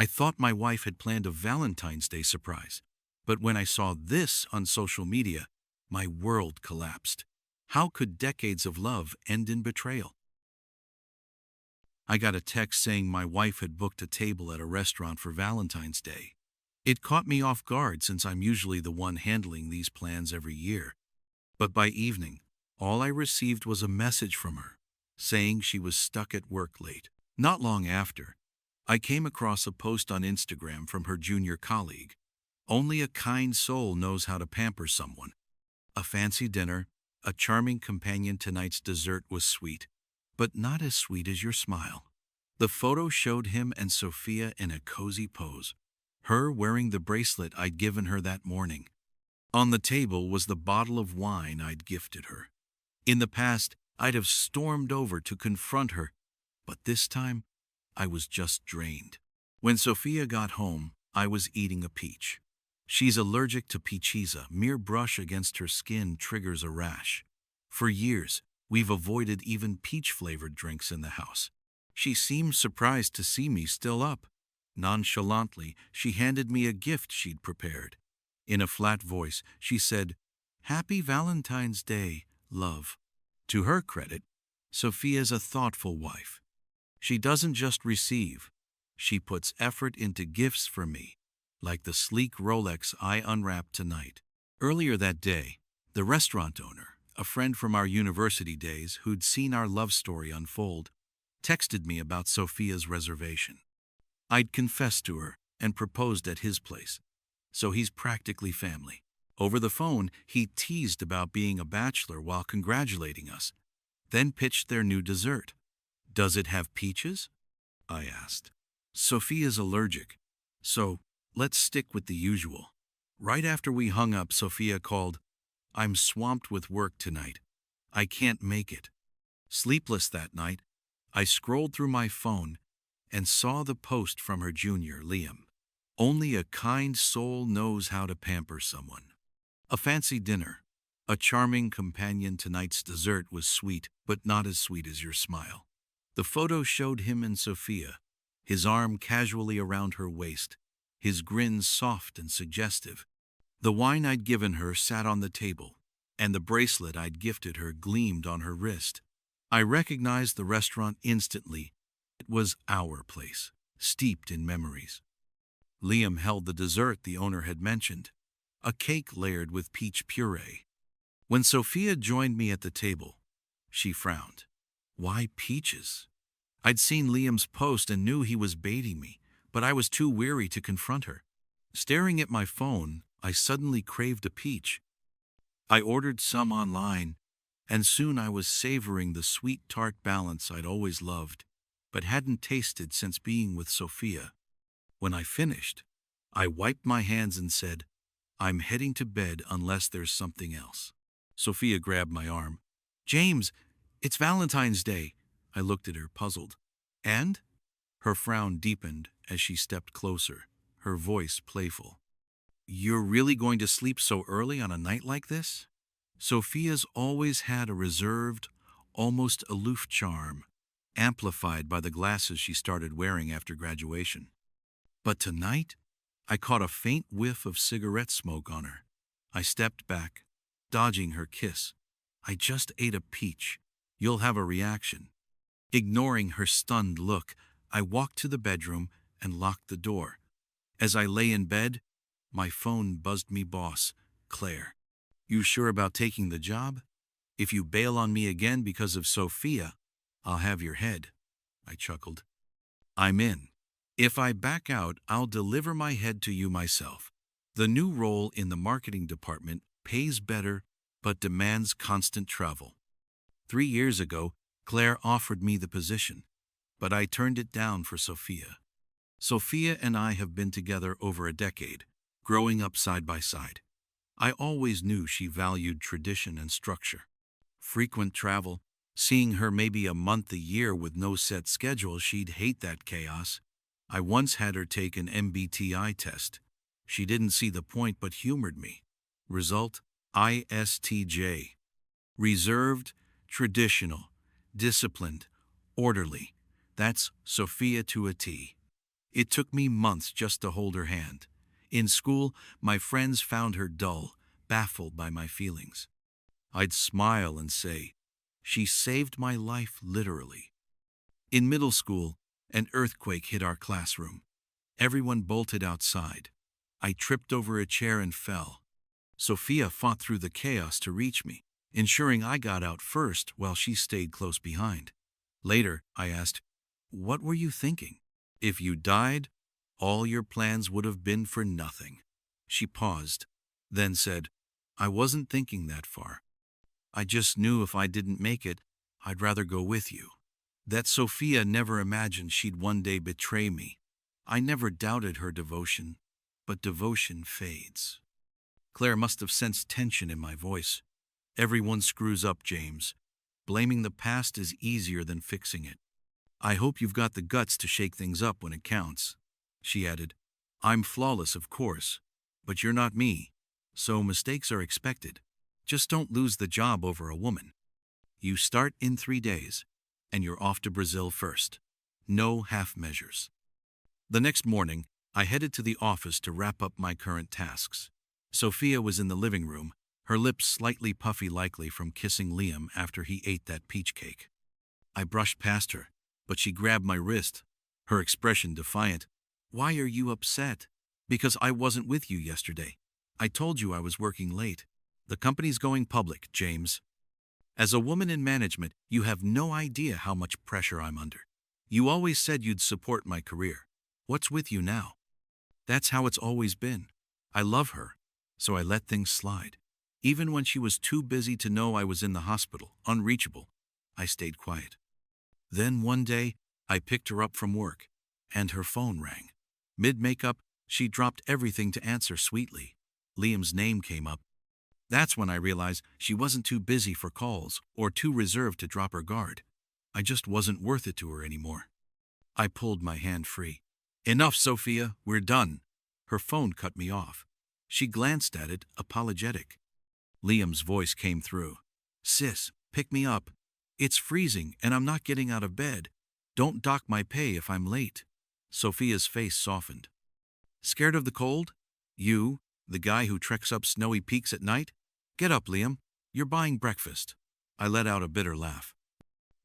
I thought my wife had planned a Valentine's Day surprise, but when I saw this on social media, my world collapsed. How could decades of love end in betrayal? I got a text saying my wife had booked a table at a restaurant for Valentine's Day. It caught me off guard since I'm usually the one handling these plans every year. But by evening, all I received was a message from her, saying she was stuck at work late. Not long after, I came across a post on Instagram from her junior colleague. Only a kind soul knows how to pamper someone. A fancy dinner, a charming companion, tonight's dessert was sweet, but not as sweet as your smile. The photo showed him and Sophia in a cozy pose, her wearing the bracelet I'd given her that morning. On the table was the bottle of wine I'd gifted her. In the past, I'd have stormed over to confront her, but this time, I was just drained. When Sophia got home, I was eating a peach. She's allergic to peaches. A mere brush against her skin triggers a rash. For years, we've avoided even peach-flavored drinks in the house. She seemed surprised to see me still up. Nonchalantly, she handed me a gift she'd prepared. In a flat voice, she said, "Happy Valentine's Day, love." To her credit, Sophia's a thoughtful wife. She doesn't just receive, she puts effort into gifts for me, like the sleek Rolex I unwrapped tonight. Earlier that day, the restaurant owner, a friend from our university days who'd seen our love story unfold, texted me about Sophia's reservation. I'd confessed to her and proposed at his place, so he's practically family. Over the phone, he teased about being a bachelor while congratulating us, then pitched their new dessert. "Does it have peaches?" I asked. "Sophia's allergic, so let's stick with the usual." Right after we hung up, Sophia called, "I'm swamped with work tonight. I can't make it." Sleepless that night, I scrolled through my phone and saw the post from her junior, Liam. Only a kind soul knows how to pamper someone. A fancy dinner, a charming companion, tonight's dessert was sweet, but not as sweet as your smile. The photo showed him and Sophia, his arm casually around her waist, his grin soft and suggestive. The wine I'd given her sat on the table, and the bracelet I'd gifted her gleamed on her wrist. I recognized the restaurant instantly. It was our place, steeped in memories. Liam held the dessert the owner had mentioned, a cake layered with peach puree. When Sophia joined me at the table, she frowned. Why peaches? I'd seen Liam's post and knew he was baiting me, but I was too weary to confront her. Staring at my phone, I suddenly craved a peach. I ordered some online, and soon I was savoring the sweet tart balance I'd always loved, but hadn't tasted since being with Sophia. When I finished, I wiped my hands and said, "I'm heading to bed unless there's something else." Sophia grabbed my arm. "James, it's Valentine's Day." I looked at her, puzzled. "And?" Her frown deepened as she stepped closer, her voice playful. "You're really going to sleep so early on a night like this?" Sophia's always had a reserved, almost aloof charm, amplified by the glasses she started wearing after graduation. But tonight, I caught a faint whiff of cigarette smoke on her. I stepped back, dodging her kiss. "I just ate a peach. You'll have a reaction." Ignoring her stunned look, I walked to the bedroom and locked the door. As I lay in bed, my phone buzzed me, "Boss, Claire. You sure about taking the job? If you bail on me again because of Sophia, I'll have your head." I chuckled. "I'm in. If I back out, I'll deliver my head to you myself." The new role in the marketing department pays better but demands constant travel. 3 years ago, Claire offered me the position, but I turned it down for Sophia. Sophia and I have been together over a decade, growing up side by side. I always knew she valued tradition and structure. Frequent travel, seeing her maybe a month a year with no set schedule, she'd hate that chaos. I once had her take an MBTI test. She didn't see the point but humored me. Result, ISTJ. Reserved, traditional, disciplined, orderly. That's Sophia to a T. It took me months just to hold her hand. In school, my friends found her dull, baffled by my feelings. I'd smile and say, "She saved my life literally." In middle school, an earthquake hit our classroom. Everyone bolted outside. I tripped over a chair and fell. Sophia fought through the chaos to reach me, ensuring I got out first while she stayed close behind. Later, I asked, "What were you thinking? If you died, all your plans would have been for nothing." She paused, then said, "I wasn't thinking that far. I just knew if I didn't make it, I'd rather go with you." That Sophia never imagined she'd one day betray me. I never doubted her devotion, but devotion fades. Claire must have sensed tension in my voice. "Everyone screws up, James. Blaming the past is easier than fixing it. I hope you've got the guts to shake things up when it counts." She added, "I'm flawless, of course, but you're not me, so mistakes are expected. Just don't lose the job over a woman. You start in 3 days, and you're off to Brazil first. No half measures." The next morning, I headed to the office to wrap up my current tasks. Sophia was in the living room, her lips slightly puffy, likely from kissing Liam after he ate that peach cake. I brushed past her, but she grabbed my wrist, her expression defiant. "Why are you upset?" "Because I wasn't with you yesterday. I told you I was working late. The company's going public, James. As a woman in management, you have no idea how much pressure I'm under. You always said you'd support my career. What's with you now?" That's how it's always been. I love her, so I let things slide. Even when she was too busy to know I was in the hospital, unreachable, I stayed quiet. Then one day, I picked her up from work, and her phone rang. Mid-makeup, she dropped everything to answer sweetly. Liam's name came up. That's when I realized she wasn't too busy for calls or too reserved to drop her guard. I just wasn't worth it to her anymore. I pulled my hand free. "Enough, Sophia, we're done." Her phone cut me off. She glanced at it, apologetic. Liam's voice came through. "Sis, pick me up. It's freezing and I'm not getting out of bed. Don't dock my pay if I'm late." Sophia's face softened. "Scared of the cold? You, the guy who treks up snowy peaks at night? Get up, Liam. You're buying breakfast." I let out a bitter laugh.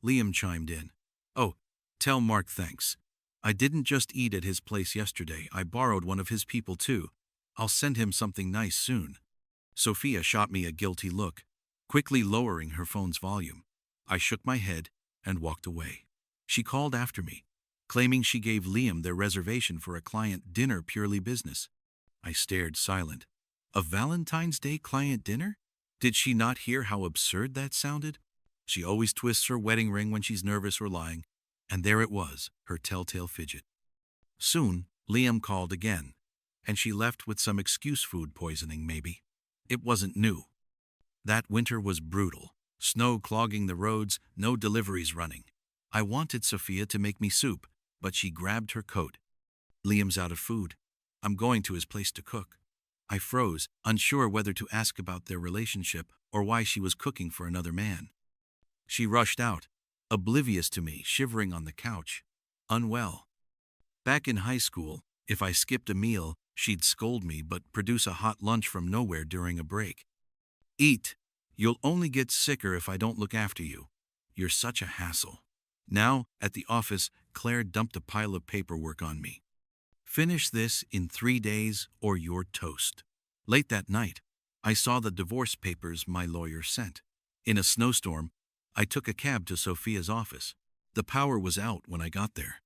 Liam chimed in. "Oh, tell Mark thanks. I didn't just eat at his place yesterday. I borrowed one of his people too. I'll send him something nice soon." Sophia shot me a guilty look, quickly lowering her phone's volume. I shook my head and walked away. She called after me, claiming she gave Liam their reservation for a client dinner, purely business. I stared, silent. A Valentine's Day client dinner? Did she not hear how absurd that sounded? She always twists her wedding ring when she's nervous or lying, and there it was, her telltale fidget. Soon, Liam called again, and she left with some excuse, food poisoning maybe. It wasn't new. That winter was brutal. Snow clogging the roads, no deliveries running. I wanted Sophia to make me soup, but she grabbed her coat. "Liam's out of food. I'm going to his place to cook." I froze, unsure whether to ask about their relationship or why she was cooking for another man. She rushed out, oblivious to me, shivering on the couch, unwell. Back in high school, if I skipped a meal, she'd scold me but produce a hot lunch from nowhere during a break. "Eat. You'll only get sicker if I don't look after you. You're such a hassle." Now, at the office, Claire dumped a pile of paperwork on me. "Finish this in 3 days or you're toast." Late that night, I saw the divorce papers my lawyer sent. In a snowstorm, I took a cab to Sophia's office. The power was out when I got there.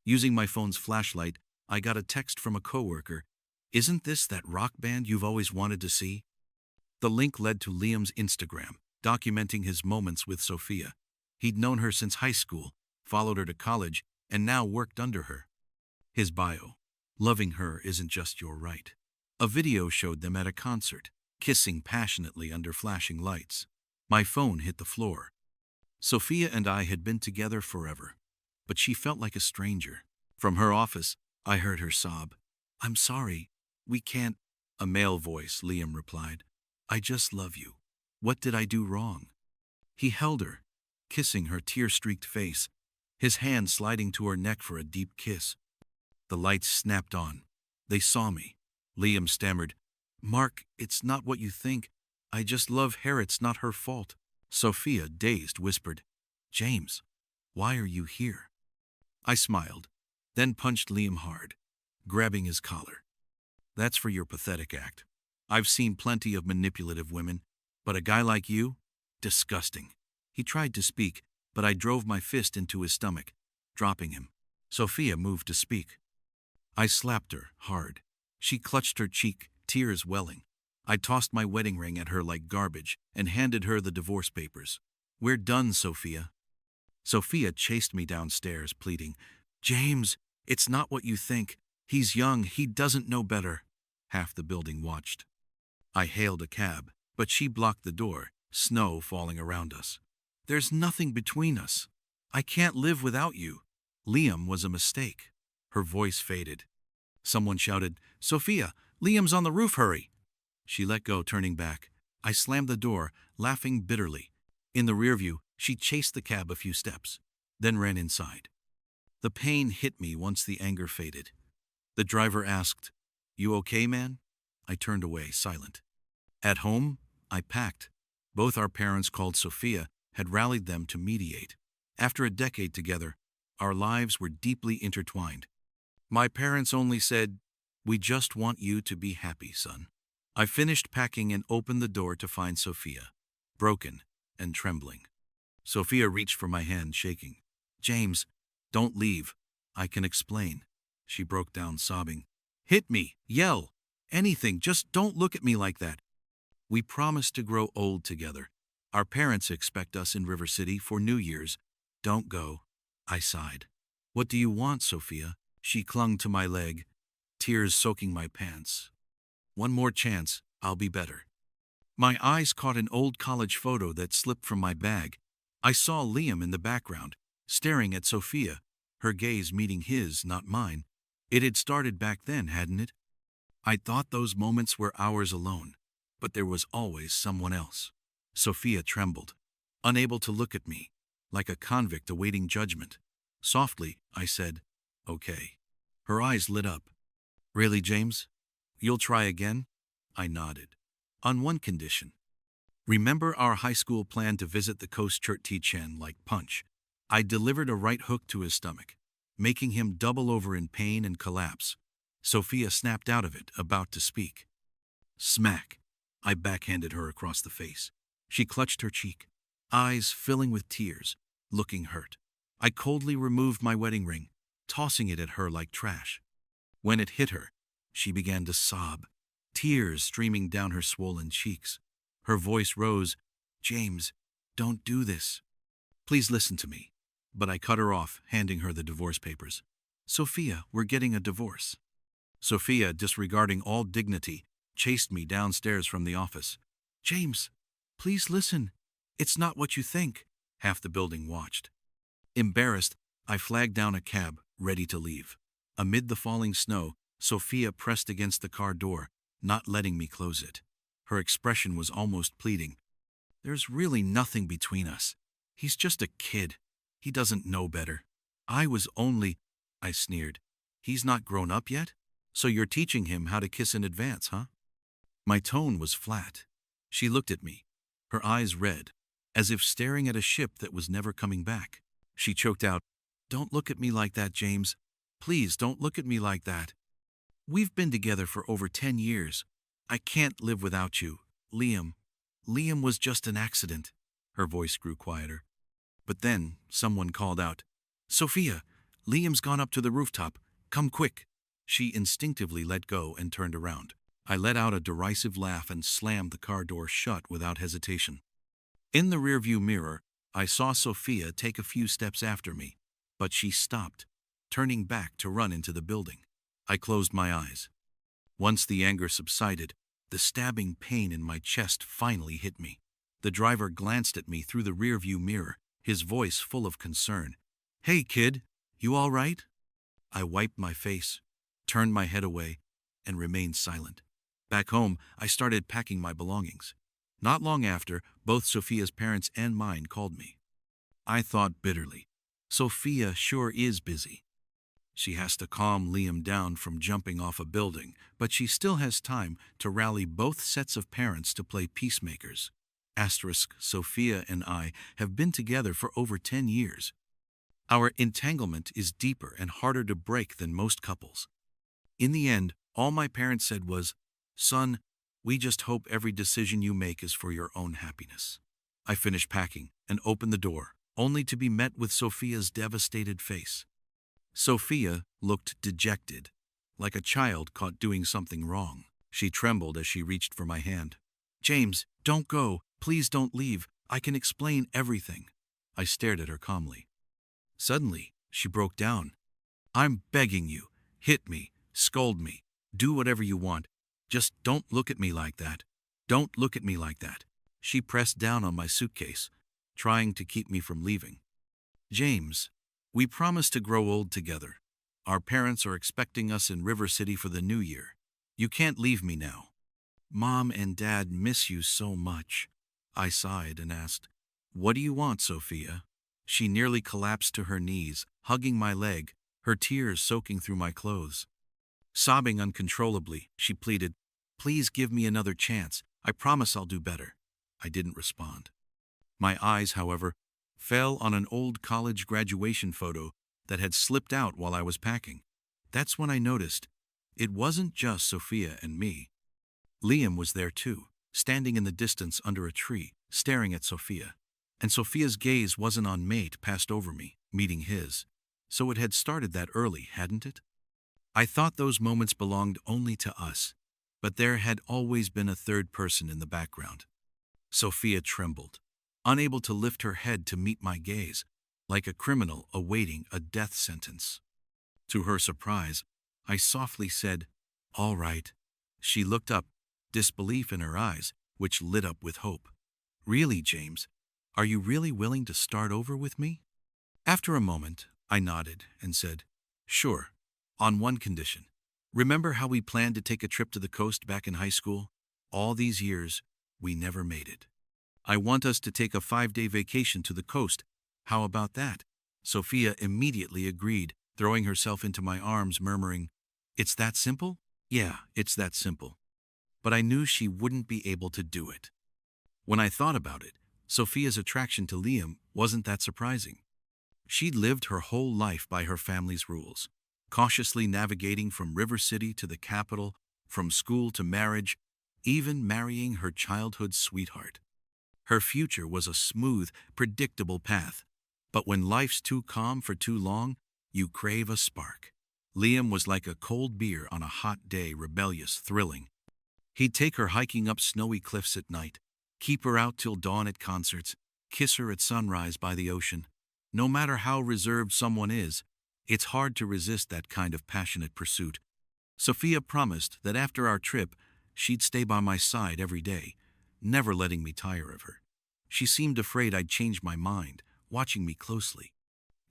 Using my phone's flashlight, I got a text from a coworker. "Isn't this that rock band you've always wanted to see?" The link led to Liam's Instagram, documenting his moments with Sophia. He'd known her since high school, followed her to college, and now worked under her. His bio: "Loving her isn't just your right." A video showed them at a concert, kissing passionately under flashing lights. My phone hit the floor. Sophia and I had been together forever, but she felt like a stranger. From her office, I heard her sob. "I'm sorry. We can't." A male voice, Liam replied. "I just love you. What did I do wrong?" He held her, kissing her tear-streaked face, his hand sliding to her neck for a deep kiss. The lights snapped on. They saw me. Liam stammered, "Mark, it's not what you think. I just love her, it's not her fault." Sophia, dazed, whispered, "James, why are you here?" I smiled, then punched Liam hard, grabbing his collar. "That's for your pathetic act. I've seen plenty of manipulative women, but a guy like you? Disgusting." He tried to speak, but I drove my fist into his stomach, dropping him. Sophia moved to speak. I slapped her hard. She clutched her cheek, tears welling. I tossed my wedding ring at her like garbage and handed her the divorce papers. "We're done, Sophia." Sophia chased me downstairs, pleading, "James, it's not what you think. He's young, he doesn't know better." Half the building watched. I hailed a cab, but she blocked the door, snow falling around us. "There's nothing between us. I can't live without you." Liam was a mistake. Her voice faded. Someone shouted, "Sophia, Liam's on the roof, hurry." She let go, turning back. I slammed the door, laughing bitterly. In the rearview, she chased the cab a few steps, then ran inside. The pain hit me once the anger faded. The driver asked, "You okay, man?" I turned away, silent. At home, I packed. Both our parents, called Sophia, had rallied them to mediate. After a decade together, our lives were deeply intertwined. My parents only said, "We just want you to be happy, son." I finished packing and opened the door to find Sophia, broken and trembling. Sophia reached for my hand, shaking. "James, don't leave. I can explain." She broke down, sobbing. "Hit me, yell, anything, just don't look at me like that. We promised to grow old together. Our parents expect us in River City for New Year's. Don't go." I sighed. "What do you want, Sophia?" She clung to my leg, tears soaking my pants. "One more chance, I'll be better." My eyes caught an old college photo that slipped from my bag. I saw Liam in the background, staring at Sophia, her gaze meeting his, not mine. It had started back then, hadn't it? I thought those moments were ours alone, but there was always someone else. Sophia trembled, unable to look at me, like a convict awaiting judgment. Softly, I said, "Okay." Her eyes lit up. "Really, James? You'll try again?" I nodded. "On one condition. Remember our high school plan to visit the coast Chert Chen like punch?" I delivered a right hook to his stomach, making him double over in pain and collapse. Sophia snapped out of it, about to speak. Smack! I backhanded her across the face. She clutched her cheek, eyes filling with tears, looking hurt. I coldly removed my wedding ring, tossing it at her like trash. When it hit her, she began to sob, tears streaming down her swollen cheeks. Her voice rose, "James, don't do this. Please listen to me." But I cut her off, handing her the divorce papers. "Sophia, we're getting a divorce." Sophia, disregarding all dignity, chased me downstairs from the office. "James, please listen. It's not what you think." Half the building watched. Embarrassed, I flagged down a cab, ready to leave. Amid the falling snow, Sophia pressed against the car door, not letting me close it. Her expression was almost pleading. "There's really nothing between us. He's just a kid. He doesn't know better." I sneered. "He's not grown up yet? So you're teaching him how to kiss in advance, huh?" My tone was flat. She looked at me, her eyes red, as if staring at a ship that was never coming back. She choked out, "Don't look at me like that, James. Please don't look at me like that. We've been together for over 10 years. I can't live without you. Liam was just an accident." Her voice grew quieter. But then someone called out, "Sophia, Liam's gone up to the rooftop. Come quick." She instinctively let go and turned around. I let out a derisive laugh and slammed the car door shut without hesitation. In the rearview mirror, I saw Sophia take a few steps after me, but she stopped, turning back to run into the building. I closed my eyes. Once the anger subsided, the stabbing pain in my chest finally hit me. The driver glanced at me through the rearview mirror, his voice full of concern. "Hey, kid, you all right?" I wiped my face, turned my head away, and remained silent. Back home, I started packing my belongings. Not long after, both Sophia's parents and mine called me. I thought bitterly, Sophia sure is busy. She has to calm Liam down from jumping off a building, but she still has time to rally both sets of parents to play peacemakers. Asterisk, Sophia and I have been together for over 10 years. Our entanglement is deeper and harder to break than most couples. In the end, all my parents said was, "Son, we just hope every decision you make is for your own happiness." I finished packing and opened the door, only to be met with Sophia's devastated face. Sophia looked dejected, like a child caught doing something wrong. She trembled as she reached for my hand. "James, don't go. Please don't leave. I can explain everything." I stared at her calmly. Suddenly, she broke down. "I'm begging you. Hit me. Scold me. Do whatever you want. Just don't look at me like that. Don't look at me like that." She pressed down on my suitcase, trying to keep me from leaving. "James, we promised to grow old together. Our parents are expecting us in River City for the new year. You can't leave me now." "Mom and Dad miss you so much." I sighed and asked, "What do you want, Sophia?" She nearly collapsed to her knees, hugging my leg, her tears soaking through my clothes. Sobbing uncontrollably, she pleaded, "Please give me another chance. I promise I'll do better." I didn't respond. My eyes, however, fell on an old college graduation photo that had slipped out while I was packing. That's when I noticed it wasn't just Sophia and me. Liam was there too, standing in the distance under a tree, staring at Sophia. And Sophia's gaze wasn't on mate passed over me, meeting his. So it had started that early, hadn't it? I thought those moments belonged only to us, but there had always been a third person in the background. Sophia trembled, unable to lift her head to meet my gaze, like a criminal awaiting a death sentence. To her surprise, I softly said, "All right." She looked up, disbelief in her eyes, which lit up with hope. "Really, James? Are you really willing to start over with me?" After a moment, I nodded and said, "Sure, on one condition. Remember how we planned to take a trip to the coast back in high school? All these years, we never made it. I want us to take a 5-day vacation to the coast. How about that?" Sophia immediately agreed, throwing herself into my arms, murmuring, "It's that simple?" "Yeah, it's that simple." But I knew she wouldn't be able to do it. When I thought about it, Sophia's attraction to Liam wasn't that surprising. She'd lived her whole life by her family's rules, cautiously navigating from River City to the capital, from school to marriage, even marrying her childhood sweetheart. Her future was a smooth, predictable path. But when life's too calm for too long, you crave a spark. Liam was like a cold beer on a hot day, rebellious, thrilling. He'd take her hiking up snowy cliffs at night, keep her out till dawn at concerts, kiss her at sunrise by the ocean. No matter how reserved someone is, it's hard to resist that kind of passionate pursuit. Sophia promised that after our trip, she'd stay by my side every day, never letting me tire of her. She seemed afraid I'd change my mind, watching me closely.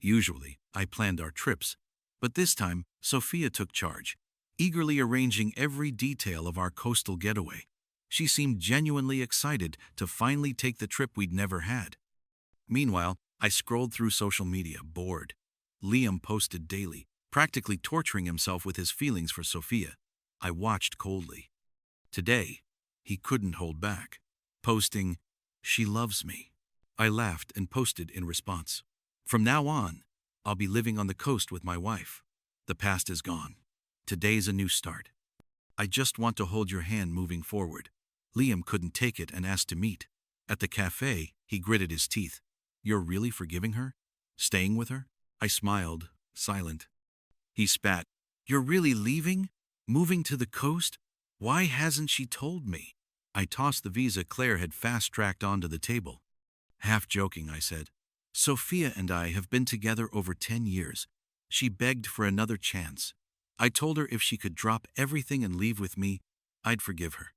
Usually, I planned our trips, but this time, Sophia took charge, eagerly arranging every detail of our coastal getaway. She seemed genuinely excited to finally take the trip we'd never had. Meanwhile, I scrolled through social media, bored. Liam posted daily, practically torturing himself with his feelings for Sophia. I watched coldly. Today, he couldn't hold back, posting, "She loves me." I laughed and posted in response, "From now on, I'll be living on the coast with my wife. The past is gone. Today's a new start. I just want to hold your hand moving forward." Liam couldn't take it and asked to meet. At the cafe, he gritted his teeth. "You're really forgiving her? Staying with her?" I smiled, silent. He spat. "You're really leaving? Moving to the coast? Why hasn't she told me?" I tossed the visa Claire had fast-tracked onto the table. Half joking, I said, "Sophia and I have been together over 10 years. She begged for another chance. I told her if she could drop everything and leave with me, I'd forgive her."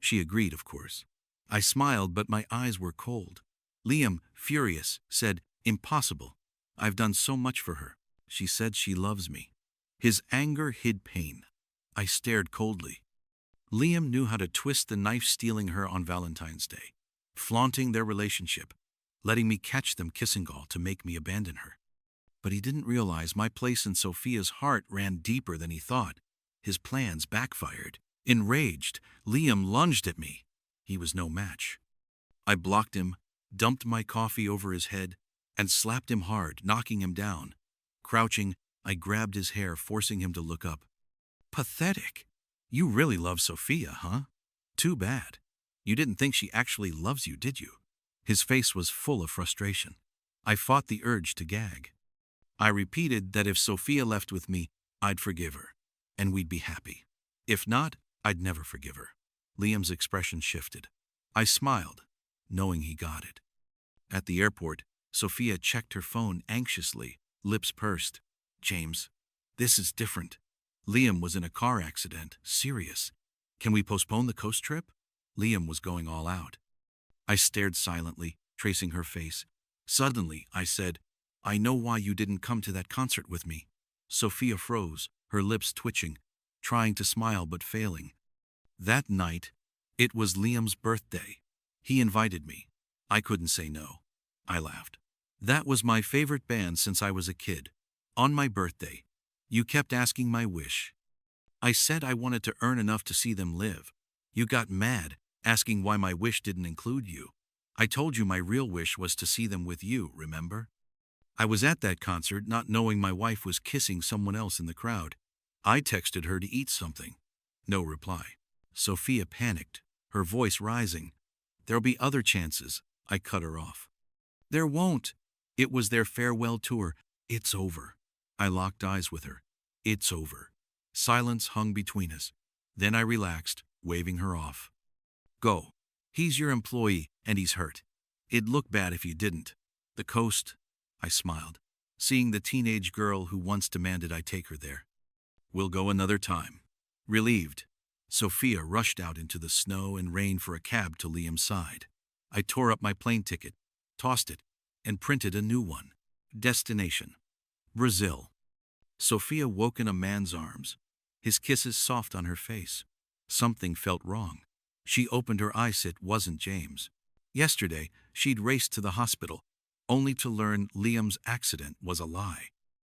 She agreed, of course. I smiled, but my eyes were cold. Liam, furious, said, "Impossible. I've done so much for her. She said she loves me." His anger hid pain. I stared coldly. Liam knew how to twist the knife, stealing her on Valentine's Day, flaunting their relationship, letting me catch them kissing all to make me abandon her. But he didn't realize my place in Sophia's heart ran deeper than he thought. His plans backfired. Enraged, Liam lunged at me. He was no match. I blocked him, dumped my coffee over his head, and slapped him hard, knocking him down. Crouching, I grabbed his hair, forcing him to look up. Pathetic. You really love Sophia, huh? Too bad. You didn't think she actually loves you, did you? His face was full of frustration. I fought the urge to gag. I repeated that if Sophia left with me, I'd forgive her, and we'd be happy. If not, I'd never forgive her. Liam's expression shifted. I smiled, knowing he got it. At the airport, Sophia checked her phone anxiously, lips pursed. James, this is different. Liam was in a car accident, serious. Can we postpone the coast trip? Liam was going all out. I stared silently, tracing her face. Suddenly, I said, I know why you didn't come to that concert with me. Sophia froze, her lips twitching, trying to smile but failing. That night, it was Liam's birthday. He invited me. I couldn't say no. I laughed. That was my favorite band since I was a kid. On my birthday, you kept asking my wish. I said I wanted to earn enough to see them live. You got mad, asking why my wish didn't include you. I told you my real wish was to see them with you, remember? I was at that concert not knowing my wife was kissing someone else in the crowd. I texted her to eat something. No reply. Sophia panicked, her voice rising. There'll be other chances. I cut her off. There won't. It was their farewell tour. It's over. I locked eyes with her. It's over. Silence hung between us. Then I relaxed, waving her off. Go. He's your employee, and he's hurt. It'd look bad if you didn't. The coast, I smiled, seeing the teenage girl who once demanded I take her there. We'll go another time. Relieved, Sophia rushed out into the snow and rain for a cab to Liam's side. I tore up my plane ticket, tossed it, and printed a new one. Destination: Brazil. Sophia woke in a man's arms, his kisses soft on her face. Something felt wrong. She opened her eyes. It wasn't James. Yesterday, she'd raced to the hospital, only to learn Liam's accident was a lie.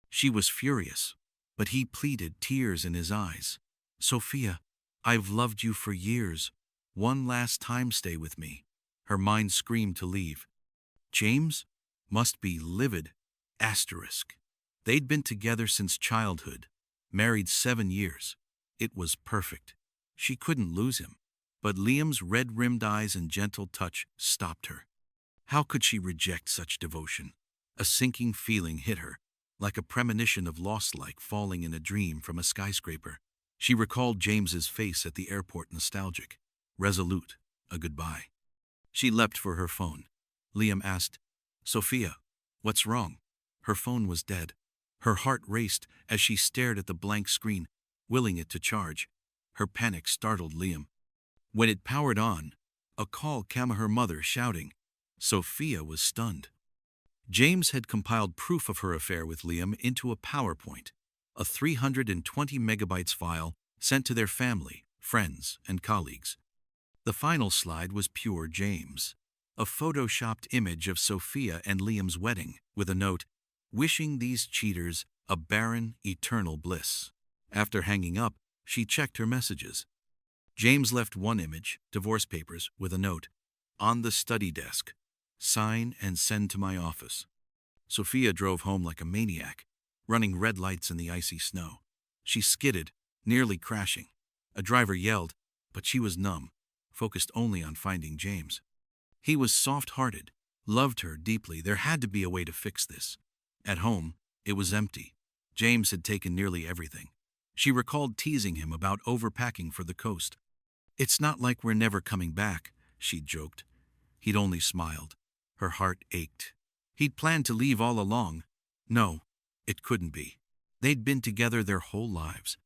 She was furious, but he pleaded, tears in his eyes. Sophia, I've loved you for years. One last time stay with me. Her mind screamed to leave. James must be livid. Asterisk. They'd been together since childhood, married 7 years. It was perfect. She couldn't lose him. But Liam's red-rimmed eyes and gentle touch stopped her. How could she reject such devotion? A sinking feeling hit her, like a premonition of loss, like falling in a dream from a skyscraper. She recalled James's face at the airport, nostalgic, resolute, a goodbye. She leapt for her phone. Liam asked, Sophia, what's wrong? Her phone was dead. Her heart raced as she stared at the blank screen, willing it to charge. Her panic startled Liam. When it powered on, a call came, her mother shouting. Sophia was stunned. James had compiled proof of her affair with Liam into a PowerPoint, a 320 megabytes file sent to their family, friends, and colleagues. The final slide was pure James, a photoshopped image of Sophia and Liam's wedding, with a note, wishing these cheaters a barren, eternal bliss. After hanging up, she checked her messages. James left one image, divorce papers, with a note, on the study desk, sign and send to my office. Sophia drove home like a maniac, running red lights in the icy snow. She skidded, nearly crashing. A driver yelled, but she was numb, focused only on finding James. He was soft-hearted, loved her deeply. There had to be a way to fix this. At home, it was empty. James had taken nearly everything. She recalled teasing him about overpacking for the coast. It's not like we're never coming back, she joked. He'd only smiled. Her heart ached. He'd planned to leave all along. No, it couldn't be. They'd been together their whole lives.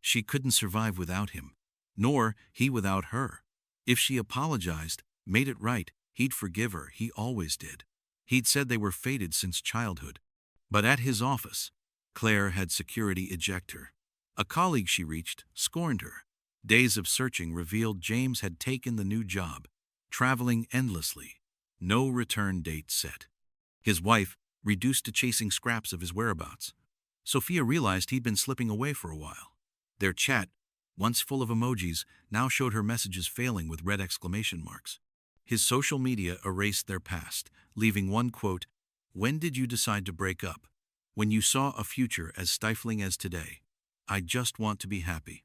She couldn't survive without him, nor he without her. If she apologized, made it right, he'd forgive her. He always did. He'd said they were fated since childhood. But at his office, Claire had security eject her. A colleague she reached scorned her. Days of searching revealed James had taken the new job, traveling endlessly. No return date set. His wife, reduced to chasing scraps of his whereabouts. Sophia realized he'd been slipping away for a while. Their chat, once full of emojis, now showed her messages failing with red exclamation marks. His social media erased their past, leaving one quote, "When did you decide to break up? When you saw a future as stifling as today. I just want to be happy."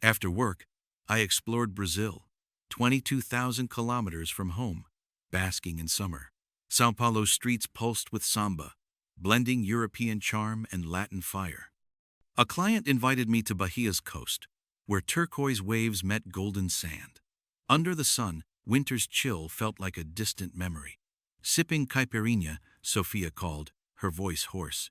After work, I explored Brazil, 22,000 kilometers from home, basking in summer. São Paulo's streets pulsed with samba, blending European charm and Latin fire. A client invited me to Bahia's coast, where turquoise waves met golden sand. Under the sun, winter's chill felt like a distant memory. Sipping caipirinha, Sophia called, her voice hoarse.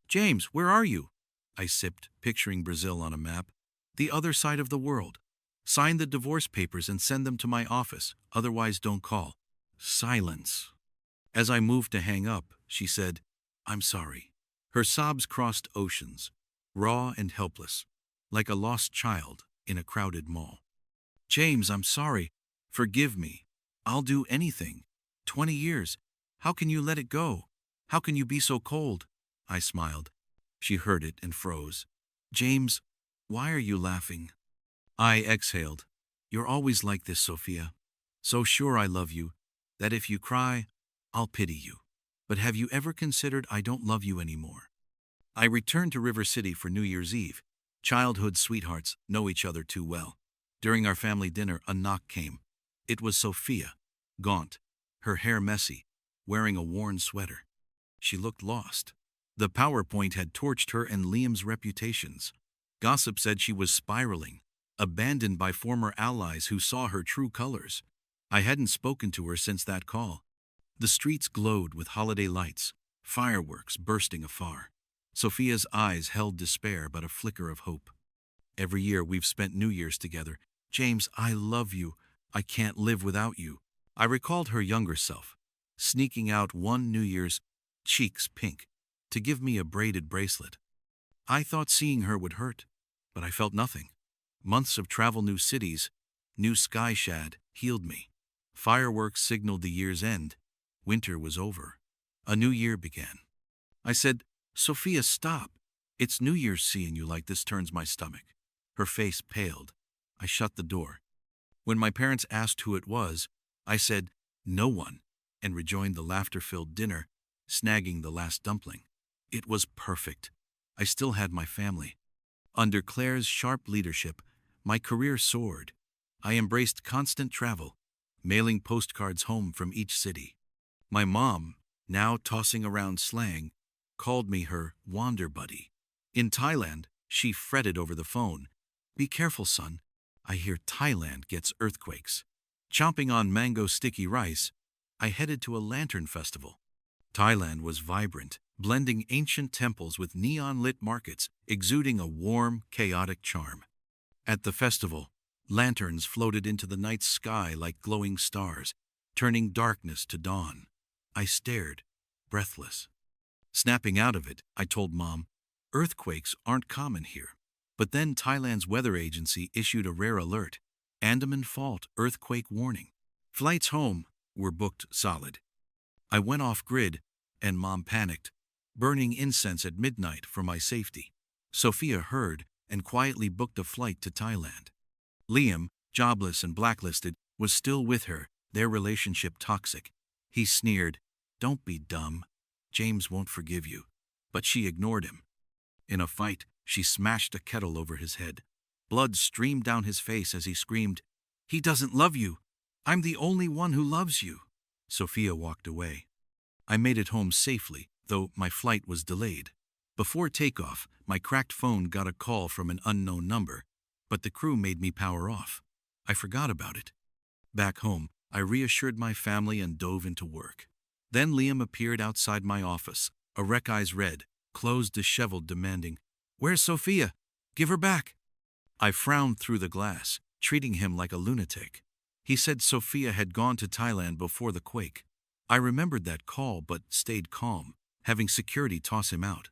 "James, where are you?" I sipped, picturing Brazil on a map. "The other side of the world. Sign the divorce papers and send them to my office, otherwise don't call." Silence. As I moved to hang up, she said, "I'm sorry." Her sobs crossed oceans, raw and helpless, like a lost child in a crowded mall. "James, I'm sorry. Forgive me. I'll do anything. 20 years. How can you let it go? How can you be so cold?" I smiled. She heard it and froze. "James, why are you laughing?" I exhaled. "You're always like this, Sophia. So sure I love you, that if you cry, I'll pity you. But have you ever considered I don't love you anymore?" I returned to River City for New Year's Eve. Childhood sweethearts know each other too well. During our family dinner, a knock came. It was Sophia, gaunt, her hair messy, wearing a worn sweater. She looked lost. The PowerPoint had torched her and Liam's reputations. Gossip said she was spiraling, abandoned by former allies who saw her true colors. I hadn't spoken to her since that call. The streets glowed with holiday lights, fireworks bursting afar. Sophia's eyes held despair but a flicker of hope. "Every year we've spent New Year's together. James, I love you. I can't live without you." I recalled her younger self, sneaking out one New Year's, cheeks pink, to give me a braided bracelet. I thought seeing her would hurt, but I felt nothing. Months of travel, new cities, new sky shad, healed me. Fireworks signaled the year's end. Winter was over. A new year began. I said, "Sophia, stop. It's New Year's. Seeing you like this turns my stomach." Her face paled. I shut the door. When my parents asked who it was, I said, "No one," and rejoined the laughter-filled dinner, snagging the last dumpling. It was perfect. I still had my family. Under Claire's sharp leadership, my career soared. I embraced constant travel, mailing postcards home from each city. My mom, now tossing around slang, called me her wander buddy. In Thailand, she fretted over the phone, "Be careful, son. I hear Thailand gets earthquakes." Chomping on mango sticky rice, I headed to a lantern festival. Thailand was vibrant, blending ancient temples with neon-lit markets, exuding a warm, chaotic charm. At the festival, lanterns floated into the night sky like glowing stars, turning darkness to dawn. I stared, breathless. Snapping out of it, I told Mom, "Earthquakes aren't common here." But then Thailand's weather agency issued a rare alert: Andaman Fault earthquake warning. Flights home were booked solid. I went off-grid, and Mom panicked, burning incense at midnight for my safety. Sophia heard and quietly booked a flight to Thailand. Liam, jobless and blacklisted, was still with her, their relationship toxic. He sneered, "Don't be dumb. James won't forgive you." But she ignored him. In a fight, she smashed a kettle over his head. Blood streamed down his face as he screamed, "He doesn't love you. I'm the only one who loves you." Sophia walked away. I made it home safely, though my flight was delayed. Before takeoff, my cracked phone got a call from an unknown number, but the crew made me power off. I forgot about it. Back home, I reassured my family and dove into work. Then Liam appeared outside my office, a wreck eyes red, clothes disheveled, demanding, "Where's Sophia? Give her back." I frowned through the glass, treating him like a lunatic. He said Sophia had gone to Thailand before the quake. I remembered that call but stayed calm, having security toss him out.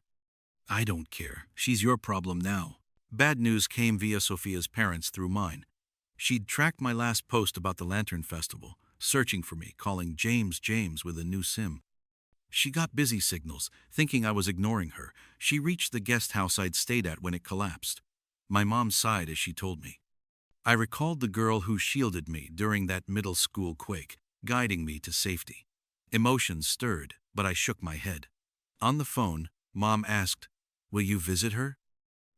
"I don't care. She's your problem now." Bad news came via Sophia's parents through mine. She'd tracked my last post about the Lantern Festival, searching for me, calling James with a new SIM. She got busy signals, thinking I was ignoring her. She reached the guest house I'd stayed at when it collapsed. My mom sighed as she told me. I recalled the girl who shielded me during that middle school quake, guiding me to safety. Emotions stirred, but I shook my head. On the phone, Mom asked, "Will you visit her?"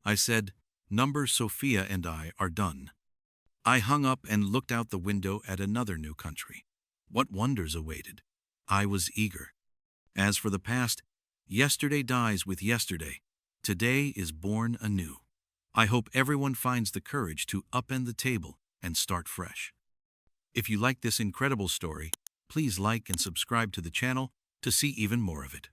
I said, "Number Sophia and I are done." I hung up and looked out the window at another new country. What wonders awaited? I was eager. As for the past, yesterday dies with yesterday. Today is born anew. I hope everyone finds the courage to upend the table and start fresh. If you like this incredible story, please like and subscribe to the channel to see even more of it.